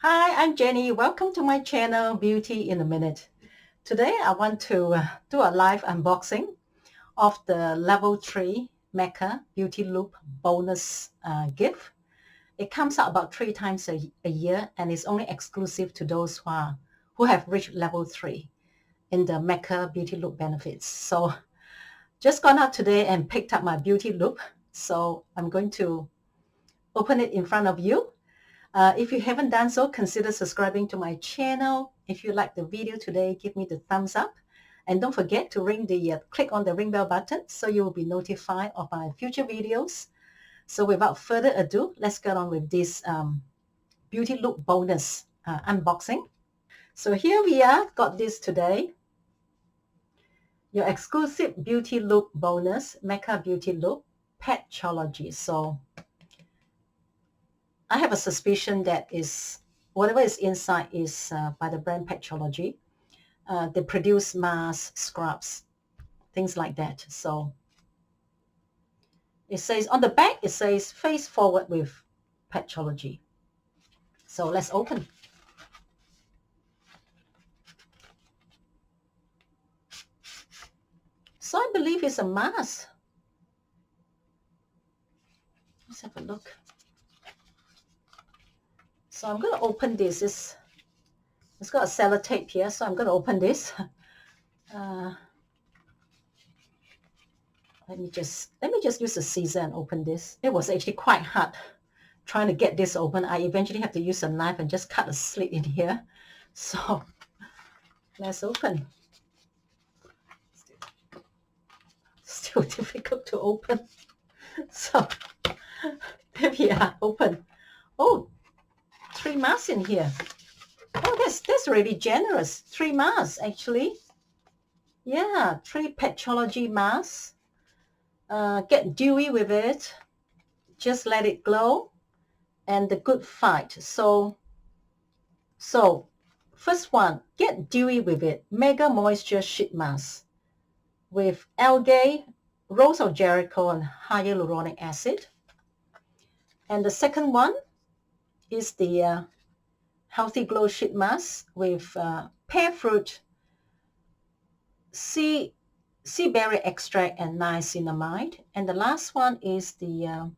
Hi, I'm Jenny. Welcome to my channel, Beauty in a Minute. Today I want to do a live unboxing of the Level 3 Mecca Beauty Loop bonus gift. It comes out about 3 times a year and is only exclusive to those who have reached Level 3 in the Mecca Beauty Loop benefits. So just gone out today and picked up my Beauty Loop. So I'm going to open it in front of you. If you haven't done so, consider subscribing to my channel. If you like the video today, give me the thumbs up. And don't forget to click on the ring bell button so you will be notified of my future videos. So without further ado, let's get on with this Beauty Loop bonus unboxing. So here we are, got this today. Your exclusive Beauty Loop bonus, Mecca Beauty Loop, Petchology. So I have a suspicion that whatever is inside is by the brand Petchology. They produce masks, scrubs, things like that. So it says on the back, it says face forward with Petchology. So let's open. So I believe it's a mask. Let's have a look. So I'm going to open this. It's got a sellotape here, so I'm going to open this. Let me just use a scissor and open this. It was actually quite hard trying to get this open. I eventually have to use a knife and just cut a slit in here. So let's open. Still difficult to open. So there we are, open. Oh, 3 masks in here. Oh, that's really generous. 3 masks actually. Yeah, 3 Petchology masks. Get dewy with it. Just let it glow. And the good fight. So first one, get dewy with it. Mega Moisture Sheet Mask with algae, Rose of Jericho, and hyaluronic acid. And the second one is the Healthy Glow Sheet Mask with pear fruit, sea berry extract, and niacinamide. And the last one is the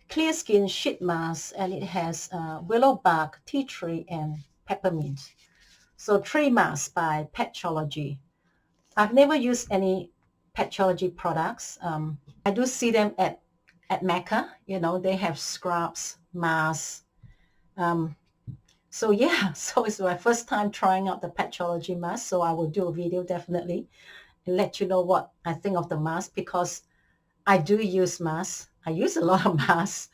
Clear Skin Sheet Mask, and it has willow bark, tea tree, and peppermint. So 3 masks by Petchology. I've never used any Petchology products. I do see them at Mecca. You know, they have scrubs, masks. So yeah, so it's my first time trying out the Petchology mask. So I will do a video definitely and let you know what I think of the mask, because I do use masks. I use a lot of masks.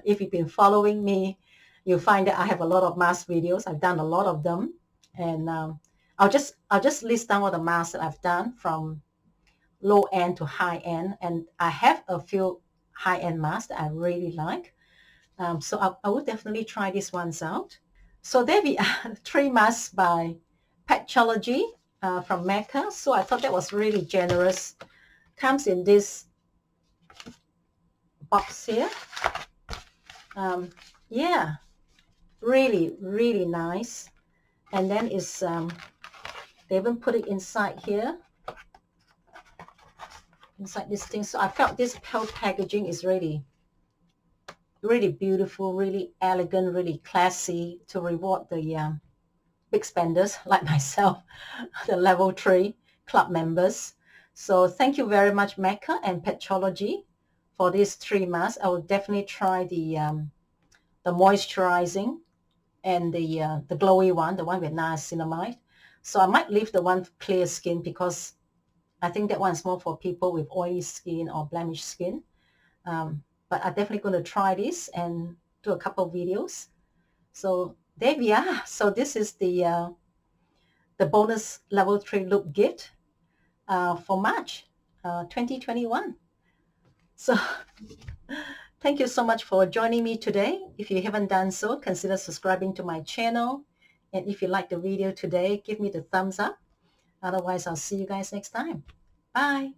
If you've been following me, you'll find that I have a lot of mask videos. I've done a lot of them, and I'll just list down all the masks that I've done from low end to high end, and I have a few high end masks that I really like. So I would definitely try these ones out. So there we are, 3 masks by Petchology from Mecca. So I thought that was really generous. Comes in this box here. Yeah, really nice. And then it's they even put it inside here, inside this thing. So I felt this whole packaging is really beautiful, really elegant, really classy, to reward the big spenders like myself, the Level 3 club members. So thank you very much, Mecca and Petchology, for these 3 masks. I will definitely try the moisturizing and the glowy one, the one with niacinamide. So I might leave the one clear skin, because I think that one's more for people with oily skin or blemished skin. But I'm definitely going to try this and do a couple of videos. So there we are. So this is the bonus Level 3 loop gift for March 2021. So thank you so much for joining me today. If you haven't done so, consider subscribing to my channel. And if you like the video today, give me the thumbs up. Otherwise, I'll see you guys next time. Bye.